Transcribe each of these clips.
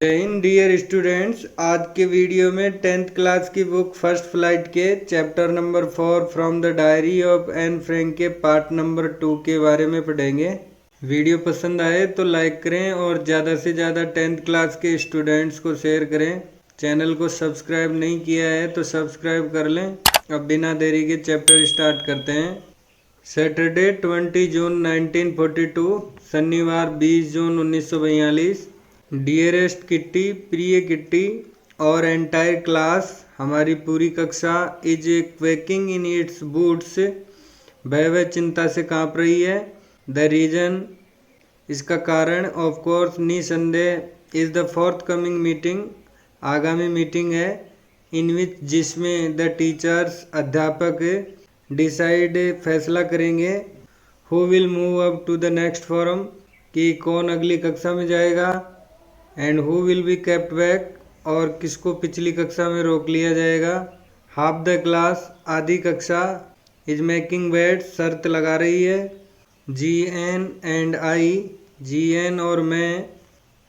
जय Hind dear students. आज के वीडियो में 10th क्लास की बुक फर्स्ट फ्लाइट के chapter number 4 from the diary of Anne Frank के पार्ट नंबर 2 के बारे में पढ़ेंगे। वीडियो पसंद आए तो लाइक करें और ज़्यादा से ज़्यादा 10th क्लास के स्टूडेंट्स को शेयर करें। चैनल को सब्सक्राइब नहीं किया है तो सब्सक्राइब कर लें। अब बिना देरी के चैप्टर स्टार्ट करते हैं। सैटरडे 20 जून 1942, शनिवार 20 जून 1942। डियरेस्ट किट्टी, प्रिय किट्टी और एंटायर क्लास, हमारी पूरी कक्षा इज क्वेकिंग इन इट्स बूट्स, भय चिंता से कांप रही है। द रीजन, इसका कारण, ऑफ कोर्स निसंदेह, is the fourth coming meeting, आगामी मीटिंग है। इन विच, जिसमें द टीचर्स, अध्यापक, डिसाइड, फैसला करेंगे, who will move up to the next form, कि कौन अगली कक्षा में जाएगा, and who will be kept back, और किसको पिछली कक्षा में रोक लिया जाएगा। हाफ द क्लास, आधी कक्षा, इज मेकिंग बेट, शर्त लगा रही है। G N and I, G N और मैं,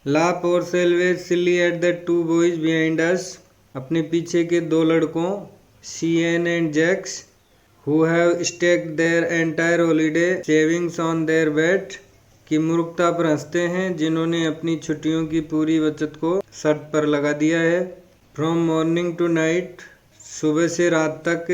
laugh our selves silly at the two boys behind us, अपने पीछे के दो लड़कों, C N and Jacques, who have staked their entire holiday savings on their bet, की मूर्खता पर हंसते हैं जिन्होंने अपनी छुट्टियों की पूरी बचत को शर्त पर लगा दिया है। फ्रॉम मॉर्निंग टू नाइट, सुबह से रात तक,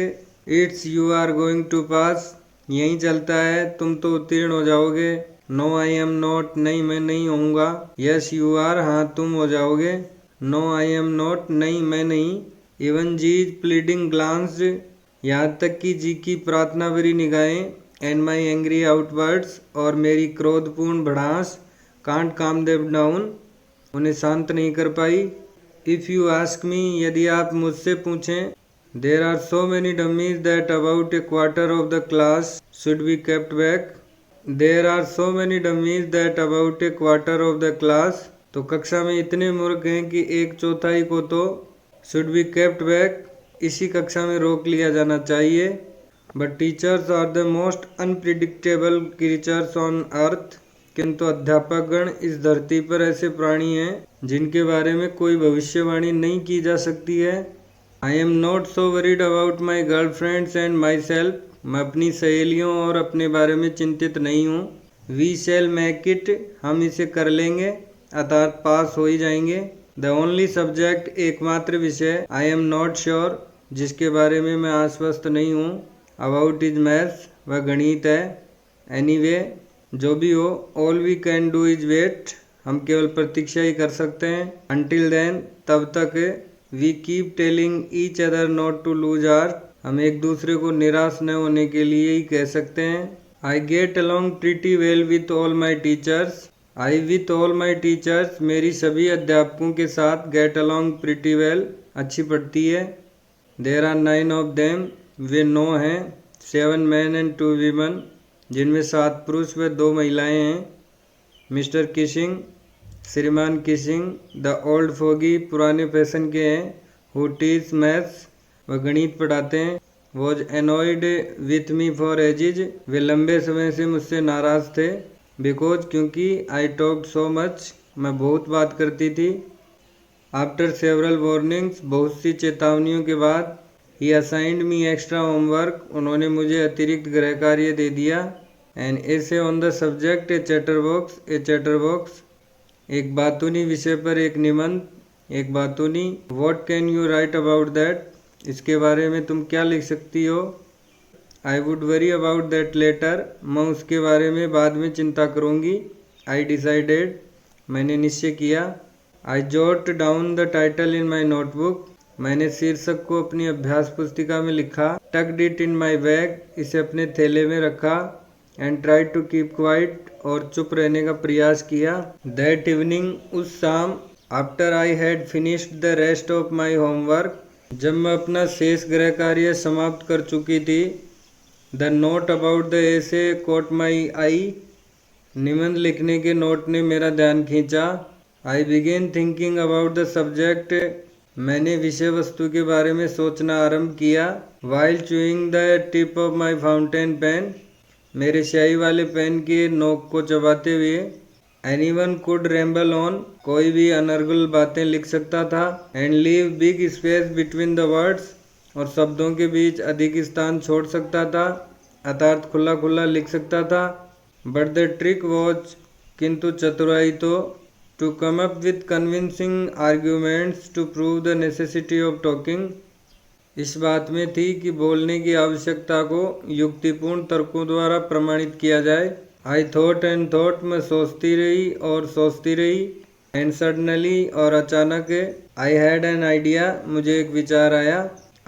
it's you are going to pass, यही चलता है, तुम तो उत्तीर्ण हो जाओगे। नो आई एम नॉट, नहीं मैं नहीं होऊंगा। यस यू आर, हाँ तुम हो जाओगे। नो आई एम नॉट, नहीं मैं नहीं। इवन जीज प्लीडिंग ग्लांस, यहाँ तक कि जी की प्रार्थना भरी निगाहें, एंड माई एंग्री आउटवर्ड्स, और मेरी क्रोधपूर्ण भड़ास, कांट काम देव डाउन, उन्हें शांत नहीं कर पाई। इफ़ यू आस्क मी, यदि आप मुझसे पूछें, there are so many dummies that about a quarter of the class should be kept back, there are so many dummies that about a quarter of the class, तो कक्षा में इतने मूर्ख हैं कि एक चौथाई को तो शुड बी केप्ट बैक, इसी कक्षा में रोक लिया जाना चाहिए। But teachers are the most unpredictable creatures on earth, किंतु अध्यापकगण इस धरती पर ऐसे प्राणी हैं जिनके बारे में कोई भविष्यवाणी नहीं की जा सकती है। I am not so worried about my girl friends and my self, मैं अपनी सहेलियों और अपने बारे में चिंतित नहीं हूँ। वी शैल मेक इट, हम इसे कर लेंगे, अर्थात पास हो ही जाएंगे। द ओनली सब्जेक्ट, एकमात्र विषय, आई एम नॉट श्योर, जिसके बारे में मैं आश्वस्त नहीं हूँ, अबाउट इज मैथ्स, वह गणित है। एनीवे, जो भी हो, all we can do is wait, हम केवल प्रतीक्षा ही कर सकते हैं। अंटिल देन, तब तक, we keep telling each other not to lose heart, हम एक दूसरे को निराश न होने के लिए ही कह सकते हैं। I get along pretty well with all my teachers, I with all my teachers, मेरी सभी अध्यापकों के साथ गेट अलॉन्ग प्रीटी वेल, अच्छी पड़ती है। देर आर 9 ऑफ देम, वे 9 हैं। 7 मैन एंड 2 वीमन, जिनमें 7 पुरुष व 2 महिलाएं हैं। मिस्टर किसिंग, श्रीमान किसिंग, द ओल्ड फोगी, पुराने फैशन के हैं, हु टीच मैथ्स, वह गणित पढ़ाते हैं। Was annoyed with me for ages, वे लंबे समय से मुझसे नाराज थे। बिकॉज, क्योंकि, आई टॉक्ड सो मच, मैं बहुत बात करती थी। आफ्टर सेवरल वार्निंग्स, बहुत सी चेतावनियों के बाद, he assigned me extra homework, उन्होंने मुझे अतिरिक्त गृह कार्य दे दिया। An essay on the subject a chatterbox, a chatterbox, एक बातूनी विषय पर एक निबंध, एक बातूनी। What can you write about that, इसके बारे में तुम क्या लिख सकती हो। I would worry about that later, मैं उसके बारे में बाद में चिंता करूँगी। आई डिसाइडेड, मैंने निश्चय किया। I jot down the title in my notebook, मैंने शीर्षक को अपनी अभ्यास पुस्तिका में लिखा। Tucked it in my bag, इसे अपने थैले में रखा। And try to keep quiet, और चुप रहने का प्रयास किया। दैट इवनिंग, उस शाम, after I had finished the rest of my homework, जब मैं अपना शेष गृह कार्य समाप्त कर चुकी थी। The note about the essay caught my eye, निबंध लिखने के नोट ने मेरा ध्यान खींचा। I began thinking about the subject, मैंने विषय वस्तु के बारे में सोचना आरंभ किया। While chewing the tip of my fountain pen, मेरे स्याही वाले पेन के नोक को चबाते हुए। एनीवन कुड रेम्बल ऑन, कोई भी अनर्गल बातें लिख सकता था। And leave big space between the words, और शब्दों के बीच अधिक स्थान छोड़ सकता था, अर्थात खुला खुला लिख सकता था। बट द ट्रिक वॉज, किंतु चतुराई तो, to come up with convincing arguments to prove the necessity of talking, इस बात में थी कि बोलने की आवश्यकता को युक्तिपूर्ण तर्कों द्वारा प्रमाणित किया जाए। आई थॉट एंड थॉट, मैं सोचती रही और सोचती रही। एंड सडनली, और अचानक, आई हैड एन आइडिया, मुझे एक विचार आया।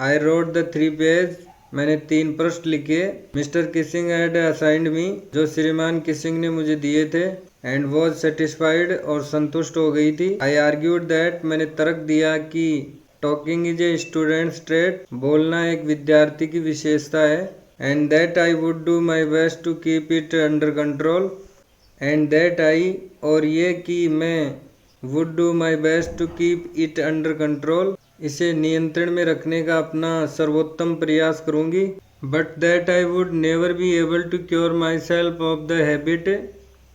आई रोट द 3 पेज, मैंने 3 पृष्ठ लिखे। मिस्टर किसिंग हैड असाइंड मी, जो श्रीमान किसिंग ने मुझे दिए थे। एंड वॉज सेटिस्फाइड, और संतुष्ट हो गई थी। आई आर्ग्यूड दैट, मैंने तर्क दिया कि talking is a student's trait, बोलना एक विद्यार्थी की विशेषता है। And that I would do my best to keep it under control, and that I, और ये कि मैं, would do my best to keep it under control, इसे नियंत्रण में रखने का अपना सर्वोत्तम प्रयास करूंगी। But that I would never be able to cure myself of the habit,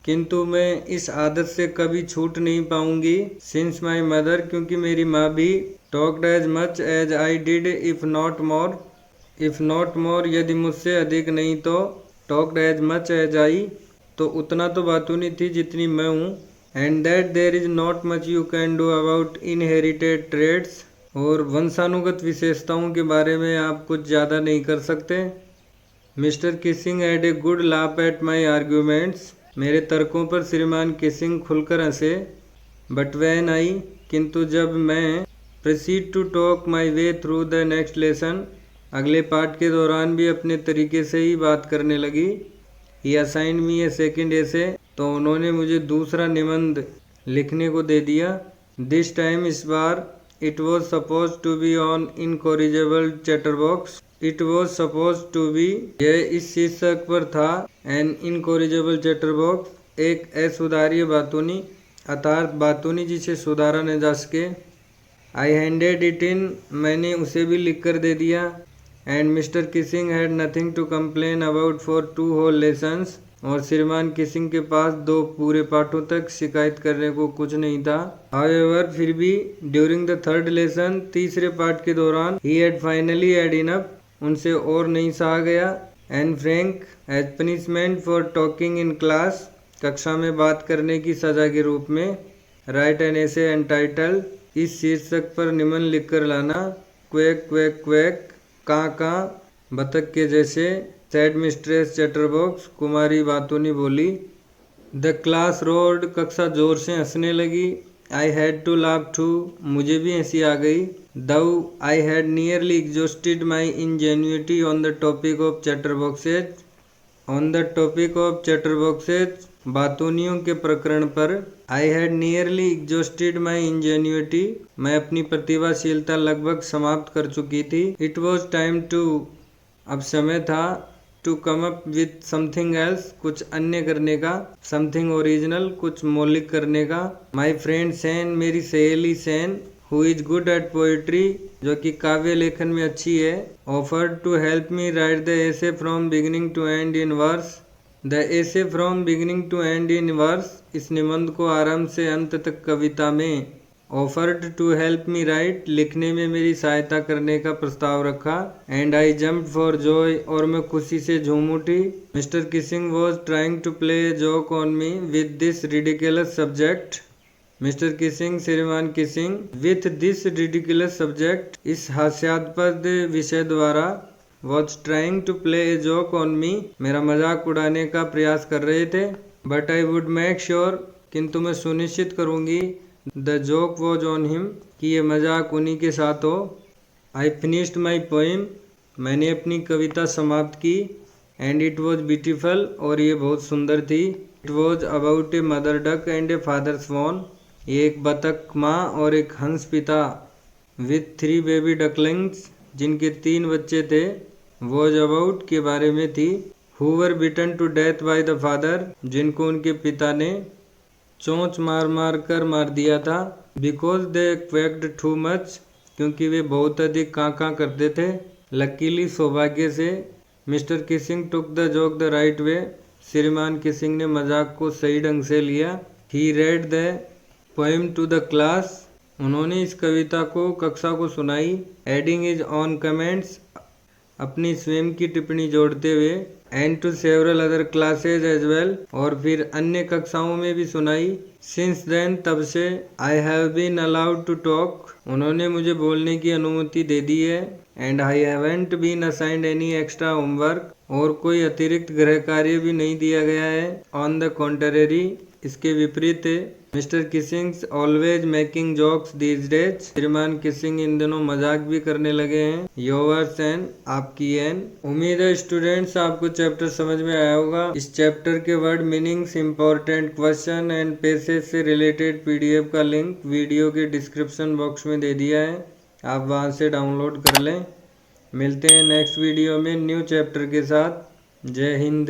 किंतु मैं इस आदत से कभी छूट नहीं पाऊंगी। सिंस माई मदर, क्योंकि मेरी माँ भी, talked as much as I did if not more, if not more, यदि मुझसे अधिक नहीं तो, talked as much as I, तो उतना तो बातूनी थी जितनी मैं हूँ। And that there is not much you can do about inherited traits, और वंशानुगत विशेषताओं के बारे में आप कुछ ज़्यादा नहीं कर सकते। Mister Kissing had a good laugh at my arguments, मेरे तर्कों पर श्रीमान किसिंग खुलकर हंसे। बट वैन आई, किंतु जब मैं, proceed to talk my way through the next lesson, अगले पाठ के दौरान भी अपने तरीके से ही बात करने लगी। ही असाइंड मी ए सेकेंड एसे, तो उन्होंने मुझे दूसरा निबंध लिखने को दे दिया। दिस टाइम, इस बार, it was suppose to be on incorrigible chatterbox, it was suppose to be, यह इस शीर्षक पर था, एन इनकॉरिजेबल चैटरबॉक्स, एक असुधार्य बातूनी, अर्थात बातूनी जिसे सुधारा न जा सके। आई हैंडेड इट इन, मैंने उसे भी लिख कर दे दिया। And Mr Kissing had nothing to complain about for 2 whole lessons, और श्रीमान किसिंग के पास 2 पूरे पाठों तक शिकायत करने को कुछ नहीं था। हाउएवर, फिर भी, ड्यूरिंग द 3rd लेसन, तीसरे पाठ के दौरान, he had finally had enough, उनसे और नहीं सहा गया। And Frank, as punishment for talking in class, कक्षा में बात करने की सजा के रूप में, राइट एन एसे एंटाइटल्ड, इस शीर्षक पर निबंध लिख कर लाना। क्वेक क्वेक क्वेक, काँ काँ, बतख के जैसे। सैड मिस्ट्रेस चैटरबॉक्स, कुमारी बातूनी बोली। द क्लास रोड, कक्षा जोर से हंसने लगी। I had to laugh too, मुझे भी हंसी आ गई। Though I had nearly exhausted my ingenuity on the topic of chatterboxes, on the topic of chatterboxes, बातूनियों के प्रकरण पर। I had nearly exhausted my ingenuity, मैं अपनी प्रतिभाशीलता लगभग समाप्त कर चुकी थी। इट वॉज टाइम टू, अब समय था, to come up with something else, कुछ अन्य करने का, समथिंग ओरिजिनल, कुछ मौलिक करने का। माई फ्रेंड सैन, मेरी सहेली Sanne, who is good at poetry, जो कि काव्य लेखन में अच्छी है, offered to help me write the essay from beginning to end in verse. The essay from beginning to end in verse, इस निबंध को आरंभ से अंत तक कविता में, offered to help me write, लिखने में मेरी सहायता करने का प्रस्ताव रखा। And I jumped for joy, और मैं खुशी से झूम उठी। Mister Kissing was trying to play a joke on me with this ridiculous subject, mister kissing, श्रीमान Kissing, with this ridiculous subject, इस हास्यास्पद विषय द्वारा, was trying to play a joke on me, मेरा मजाक उड़ाने का प्रयास कर रहे थे। But I would make sure, किंतु मैं सुनिश्चित करूंगी, the joke was on him, कि ये मजाक उन्हीं के साथ हो। आई फिनिश्ड माई पोइम, मैंने अपनी कविता समाप्त की। एंड इट वॉज ब्यूटीफुल, और ये बहुत सुंदर थी। It was about a mother duck and a father sworn, ये एक बतख माँ और एक हंस पिता, विथ 3 बेबी डकलिंग्स, जिनके 3 बच्चे थे। वॉज अबाउट, के बारे में थी। Who were beaten to death by the father, जिनको उनके पिता ने चोंच मार मार कर मार दिया था। बिकॉज दे क्वैक्ड टू मच, क्योंकि वे बहुत अधिक काँ काँ करते थे। लकीली, सौभाग्य से, Mister Keesing took the joke the right way, श्रीमान किसिंग ने मजाक को सही ढंग से लिया। He read the poem to the class, उन्होंने इस कविता को कक्षा को सुनाई। एडिंग इज ऑन कमेंट्स, अपनी स्वयं की टिप्पणी जोड़ते हुए। And to several other classes as well, और फिर अन्य कक्षाओं में भी सुनाई। सिंस देन, तब से। I have been allowed to talk, उन्होंने मुझे बोलने की अनुमति दे दी है। And I haven't been assigned any extra homework, और कोई अतिरिक्त गृह कार्य भी नहीं दिया गया है। ऑन द कॉन्ट्रेरी, इसके विपरीत है। Mister Keesings always making jokes these days, श्रीमान किसिंग इन दिनों मजाक भी करने लगे हैं। योवर्स एन, आपकी एन। उम्मीद है स्टूडेंट्स आपको चैप्टर समझ में आया होगा। इस चैप्टर के word meanings, important question and passage से रिलेटेड पीडीएफ का लिंक वीडियो के डिस्क्रिप्शन बॉक्स में दे दिया है, आप वहां से डाउनलोड कर लें। मिलते हैं नेक्स्ट वीडियो में न्यू चैप्टर के साथ। जय हिंद।